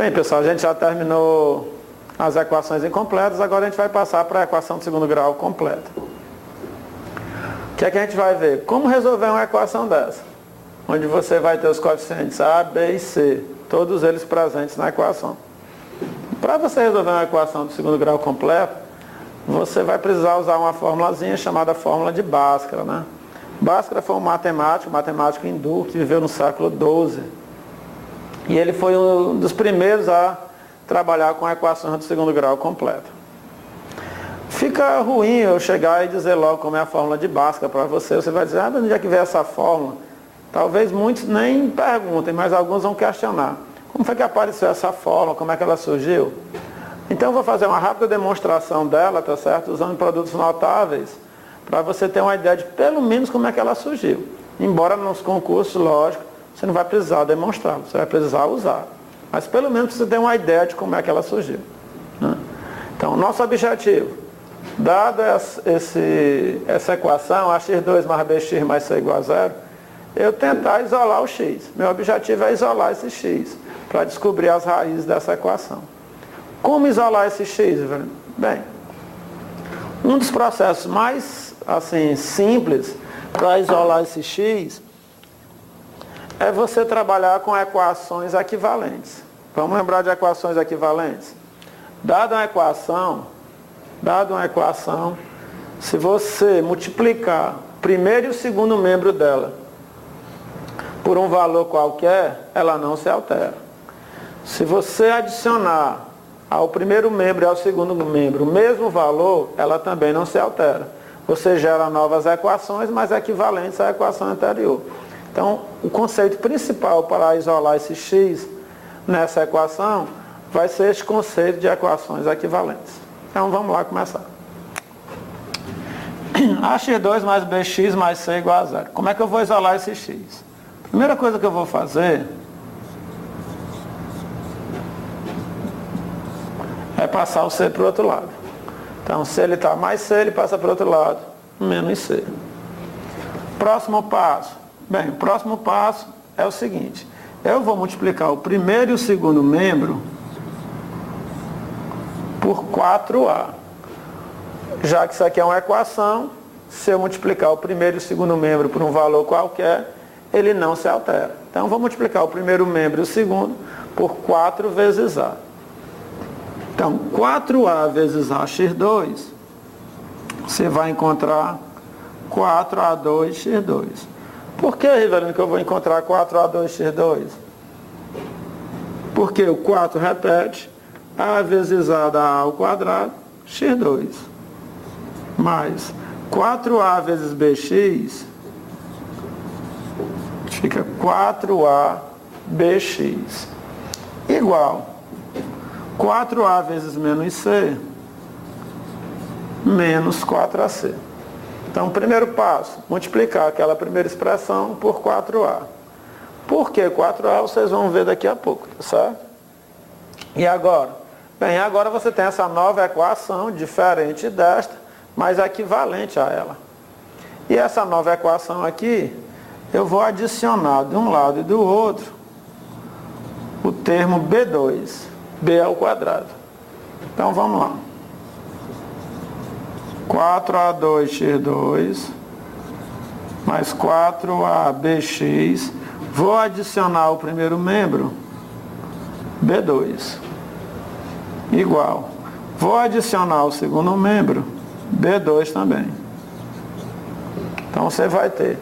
Bem, pessoal, a gente já terminou as equações incompletas, agora a gente vai passar para a equação de segundo grau completa. O que é que a gente vai ver? Como resolver uma equação dessa? Onde você vai ter os coeficientes A, B e C, todos eles presentes na equação. Para você resolver uma equação de segundo grau completo, você vai precisar usar uma formulazinha chamada fórmula de Bhaskara, né? Bhaskara foi um matemático hindu que viveu no século XII. E ele foi um dos primeiros a trabalhar com equações de segundo grau completo. Fica ruim eu chegar e dizer logo como é a fórmula de Bhaskara para você. Você vai dizer, mas onde é que veio essa fórmula? Talvez muitos nem perguntem, mas alguns vão questionar. Como foi que apareceu essa fórmula? Como é que ela surgiu? Então eu vou fazer uma rápida demonstração dela, tá certo? Usando produtos notáveis, para você ter uma ideia de pelo menos como é que ela surgiu. Embora nos concursos, lógico, você não vai precisar demonstrar, você vai precisar usar. Mas pelo menos você tem uma ideia de como é que ela surgiu, né? Então, nosso objetivo, dada essa equação, AX2 mais BX mais C igual a zero, eu tentar isolar o X. Meu objetivo é isolar esse X, para descobrir as raízes dessa equação. Como isolar esse X, velho? Bem, um dos processos mais simples para isolar esse X é você trabalhar com equações equivalentes. Vamos lembrar de equações equivalentes? Dada uma equação, se você multiplicar o primeiro e o segundo membro dela por um valor qualquer, ela não se altera. Se você adicionar ao primeiro membro e ao segundo membro o mesmo valor, ela também não se altera. Você gera novas equações, mas equivalentes à equação anterior. Então, o conceito principal para isolar esse X nessa equação vai ser esse conceito de equações equivalentes. Então, vamos lá começar. AX2 mais BX mais C igual a zero. Como é que eu vou isolar esse X? Primeira coisa que eu vou fazer é passar o C para o outro lado. Então, se ele está mais C, ele passa para o outro lado, menos C. Próximo passo. Bem, o próximo passo é o seguinte. Eu vou multiplicar o primeiro e o segundo membro por 4A. Já que isso aqui é uma equação, se eu multiplicar o primeiro e o segundo membro por um valor qualquer, ele não se altera. Então, vou multiplicar o primeiro membro e o segundo por 4 vezes A. Então, 4A vezes AX2, você vai encontrar 4A2x2. Por que, Rivelino, que eu vou encontrar 4A2x2? Porque o 4 repete, A vezes A dá A ao quadrado, x2. Mais 4A vezes BX, fica 4ABX, igual 4A vezes menos C, menos 4AC. Então, primeiro passo, multiplicar aquela primeira expressão por 4A. Por que 4A? Vocês vão ver daqui a pouco, tá certo? E agora? Bem, agora você tem essa nova equação, diferente desta, mas equivalente a ela. E essa nova equação aqui, eu vou adicionar de um lado e do outro o termo B2, B ao quadrado. Então, vamos lá. 4A2x2 mais 4ABX. Vou adicionar o primeiro membro, B2, igual. Vou adicionar o segundo membro, B2 também. Então, você vai ter,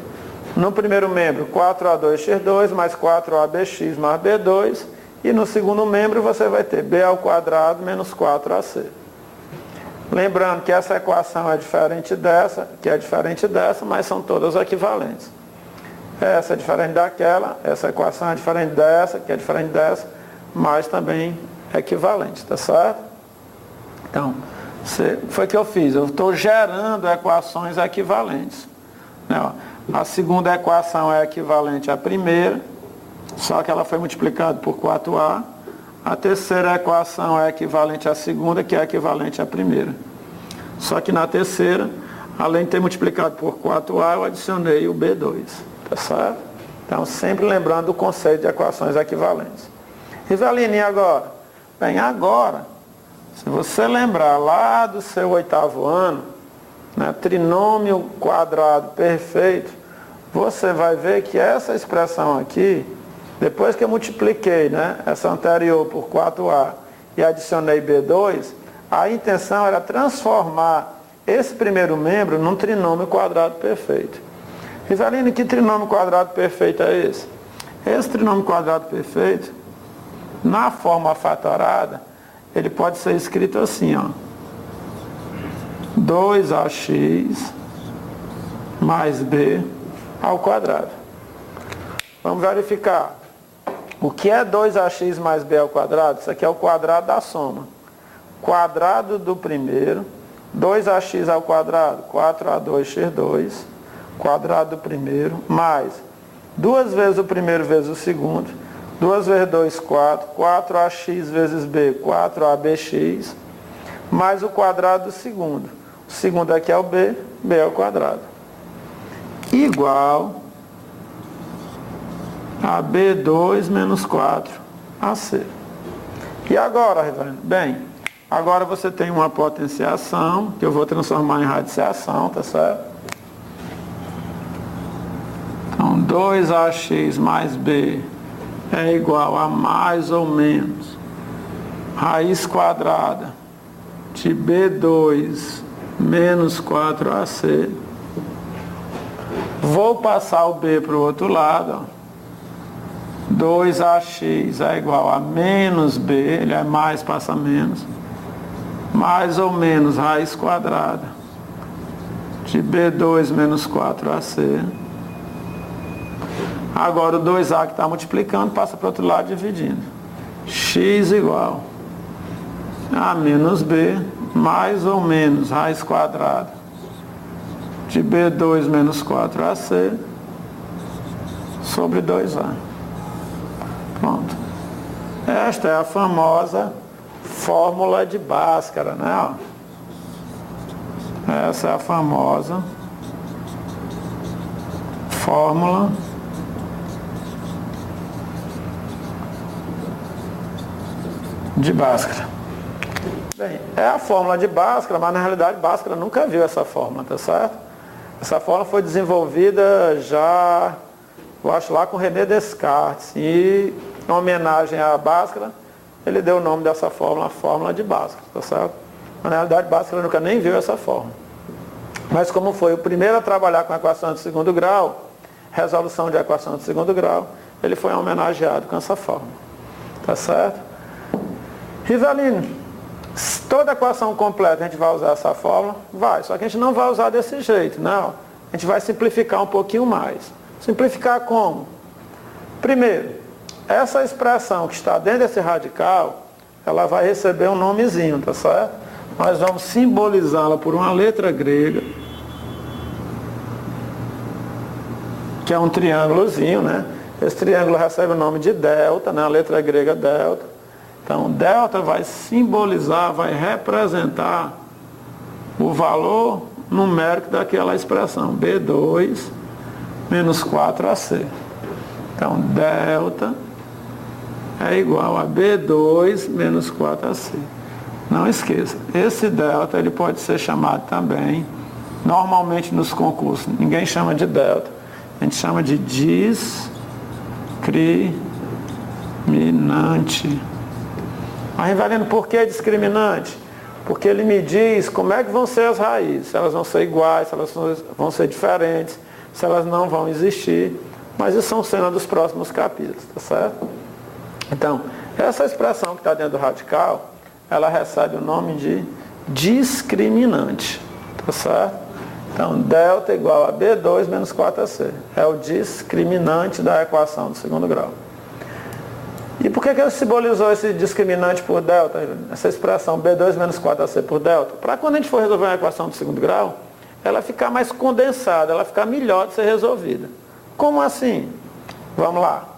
no primeiro membro, 4A2x2 mais 4ABX mais B2. E no segundo membro, você vai ter B ao quadrado menos 4AC. Lembrando que essa equação é diferente dessa, mas são todas equivalentes. Essa é diferente daquela, essa equação é diferente dessa, que é diferente dessa, mas também é equivalente, tá certo? Então, foi o que eu fiz, eu estou gerando equações equivalentes. A segunda equação é equivalente à primeira, só que ela foi multiplicada por 4A. A terceira equação é equivalente à segunda, que é equivalente à primeira. Só que na terceira, além de ter multiplicado por 4A, eu adicionei o B2. Tá certo? Então, sempre lembrando do conceito de equações equivalentes. Rivelino, e agora? Bem, agora, se você lembrar lá do seu 8º ano, né, trinômio quadrado perfeito, você vai ver que essa expressão aqui, depois que eu multipliquei, né, essa anterior por 4A e adicionei B2, a intenção era transformar esse primeiro membro num trinômio quadrado perfeito. Rivelino, que trinômio quadrado perfeito é esse? Esse trinômio quadrado perfeito, na forma fatorada, ele pode ser escrito assim, ó. 2ax mais b ao quadrado. Vamos verificar. O que é 2ax mais b ao quadrado? Isso aqui é o quadrado da soma. Quadrado do primeiro, 2ax ao quadrado, 4a2x2, quadrado do primeiro, mais 2 vezes o primeiro vezes o segundo, 2 vezes 2, 4, 4ax vezes b, 4abx, mais o quadrado do segundo. O segundo aqui é o b, b ao quadrado. Igual a b2 menos 4ac. E agora, Rivelino? Bem, agora você tem uma potenciação, que eu vou transformar em radiciação, tá certo? Então, 2ax mais b é igual a mais ou menos raiz quadrada de b2 menos 4ac. Vou passar o b para o outro lado, ó. 2ax é igual a menos b, ele é mais, passa menos, mais ou menos raiz quadrada de b2 menos 4ac. Agora o 2a que está multiplicando passa para o outro lado dividindo. X igual a menos b, mais ou menos raiz quadrada de b2 menos 4ac sobre 2a. Pronto. Esta é a famosa fórmula de Bhaskara, né? Essa é a famosa fórmula de Bhaskara. Bem, é a fórmula de Bhaskara, mas na realidade Bhaskara nunca viu essa fórmula, tá certo? Essa fórmula foi desenvolvida já, eu acho, lá com René Descartes, e em homenagem a Bhaskara, ele deu o nome dessa fórmula, a fórmula de Bhaskara, tá certo? Mas, na realidade, Bhaskara nunca nem viu essa fórmula. Mas como foi o primeiro a trabalhar com a equação de segundo grau, resolução de equação de segundo grau, ele foi homenageado com essa fórmula, tá certo? Rivelino, toda equação completa a gente vai usar essa fórmula? Vai, só que a gente não vai usar desse jeito, não. A gente vai simplificar um pouquinho mais. Simplificar como? Primeiro, essa expressão que está dentro desse radical, ela vai receber um nomezinho, tá certo? Nós vamos simbolizá-la por uma letra grega, que é um triângulozinho, né? Esse triângulo recebe o nome de delta, né? A letra grega delta. Então, delta vai simbolizar, vai representar o valor numérico daquela expressão, B2 menos 4AC. Então, delta é igual a B2 menos 4AC. Não esqueça, esse delta ele pode ser chamado também, normalmente nos concursos, ninguém chama de delta, a gente chama de discriminante. Mas, Rivelino, por que discriminante? Porque ele me diz como é que vão ser as raízes, se elas vão ser iguais, se elas vão ser diferentes, se elas não vão existir, mas isso são cenas dos próximos capítulos, tá certo? Então, essa expressão que está dentro do radical, ela recebe o nome de discriminante, tá certo? Então, delta igual a B2 menos 4AC. É o discriminante da equação do segundo grau. E por que ele simbolizou esse discriminante por delta? Essa expressão B2 menos 4AC por delta? Para quando a gente for resolver uma equação do segundo grau, ela ficar mais condensada, ela ficar melhor de ser resolvida. Como assim? Vamos lá.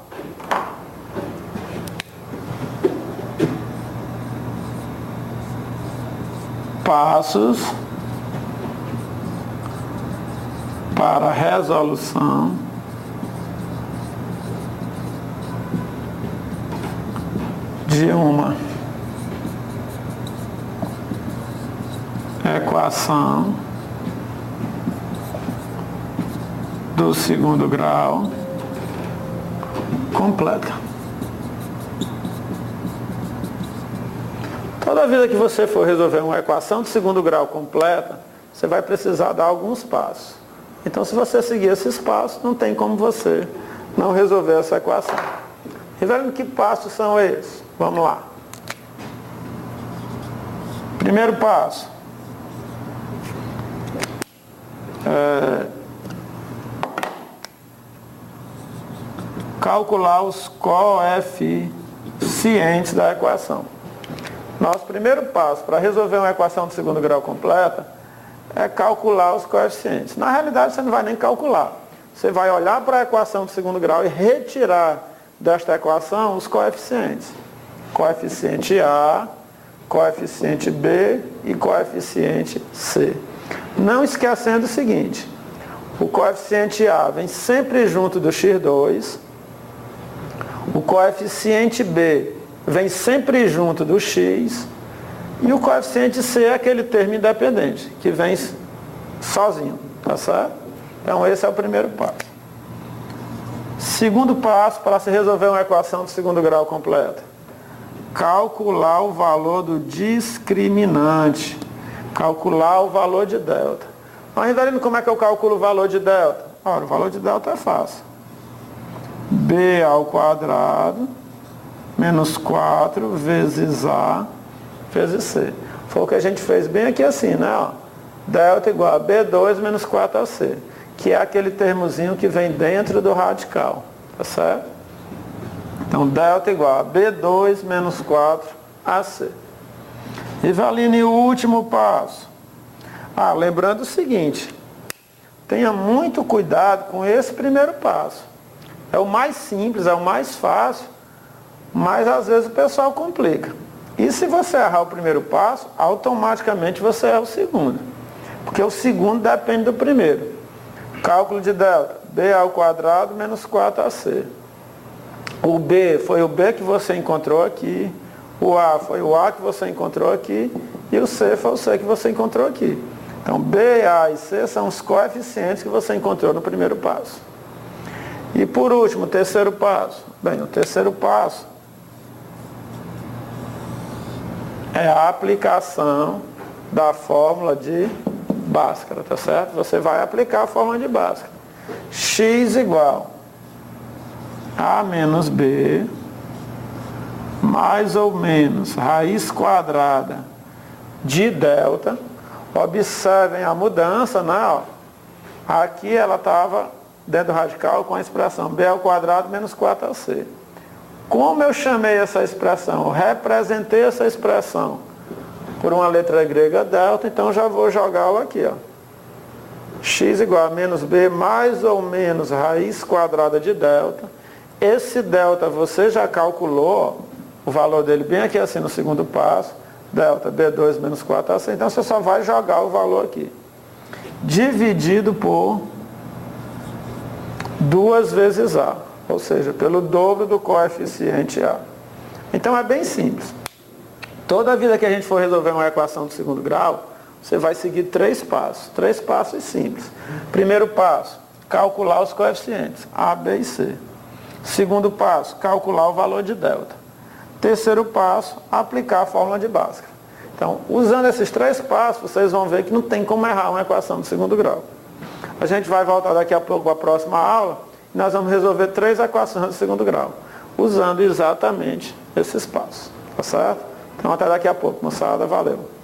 Passos para a resolução de uma equação do segundo grau completa. Toda vida que você for resolver uma equação de segundo grau completa, você vai precisar dar alguns passos. Então, se você seguir esses passos, não tem como você não resolver essa equação. Rivelino, que passos são esses? Vamos lá. Primeiro passo. Calcular os coeficientes da equação. Nosso primeiro passo para resolver uma equação de segundo grau completa é calcular os coeficientes. Na realidade, você não vai nem calcular. Você vai olhar para a equação de segundo grau e retirar desta equação os coeficientes. Coeficiente A, coeficiente B e coeficiente C. Não esquecendo o seguinte, o coeficiente A vem sempre junto do x2, o coeficiente B vem sempre junto do x e o coeficiente C é aquele termo independente, que vem sozinho, tá certo? Então esse é o primeiro passo. Segundo passo para se resolver uma equação de segundo grau completa. Calcular o valor do discriminante. Calcular o valor de delta. Mas, Rivelino, como é que eu calculo o valor de delta? Ora, o valor de delta é fácil. B ao quadrado menos 4 vezes A vezes C. Foi o que a gente fez bem aqui assim, né? Ó, delta igual a B2 menos 4AC, que é aquele termozinho que vem dentro do radical, tá certo? Então, delta igual a B2 menos 4AC. Rivelino, e o último passo? Lembrando o seguinte, tenha muito cuidado com esse primeiro passo. É o mais simples, é o mais fácil, mas às vezes o pessoal complica. E se você errar o primeiro passo, automaticamente você erra o segundo. Porque o segundo depende do primeiro. Cálculo de delta, B ao quadrado menos 4AC. O B foi o B que você encontrou aqui, o A foi o A que você encontrou aqui, e o C foi o C que você encontrou aqui. Então, B, A e C são os coeficientes que você encontrou no primeiro passo. E por último, o terceiro passo. Bem, o terceiro passo é a aplicação da fórmula de Bhaskara, tá certo? Você vai aplicar a fórmula de Bhaskara. X igual a menos B mais ou menos raiz quadrada de delta. Observem a mudança, né? Ó. Aqui ela estava dentro do radical com a expressão B ao quadrado menos 4AC. Como eu chamei essa expressão? Eu representei essa expressão por uma letra grega delta, então já vou jogá-la aqui. Ó. X igual a menos B mais ou menos raiz quadrada de delta. Esse delta você já calculou, ó, o valor dele bem aqui assim no segundo passo. Delta B2 menos 4AC. Então você só vai jogar o valor aqui. Dividido por 2 vezes A. Ou seja, pelo dobro do coeficiente A. Então é bem simples. Toda vida que a gente for resolver uma equação de segundo grau, você vai seguir 3 passos. 3 passos simples. Primeiro passo, calcular os coeficientes A, B e C. Segundo passo, calcular o valor de delta. Terceiro passo, aplicar a fórmula de Bhaskara. Então, usando esses 3 passos, vocês vão ver que não tem como errar uma equação de segundo grau. A gente vai voltar daqui a pouco para a próxima aula e nós vamos resolver 3 equações de segundo grau, usando exatamente esses passos. Tá certo? Então, até daqui a pouco, moçada. Valeu!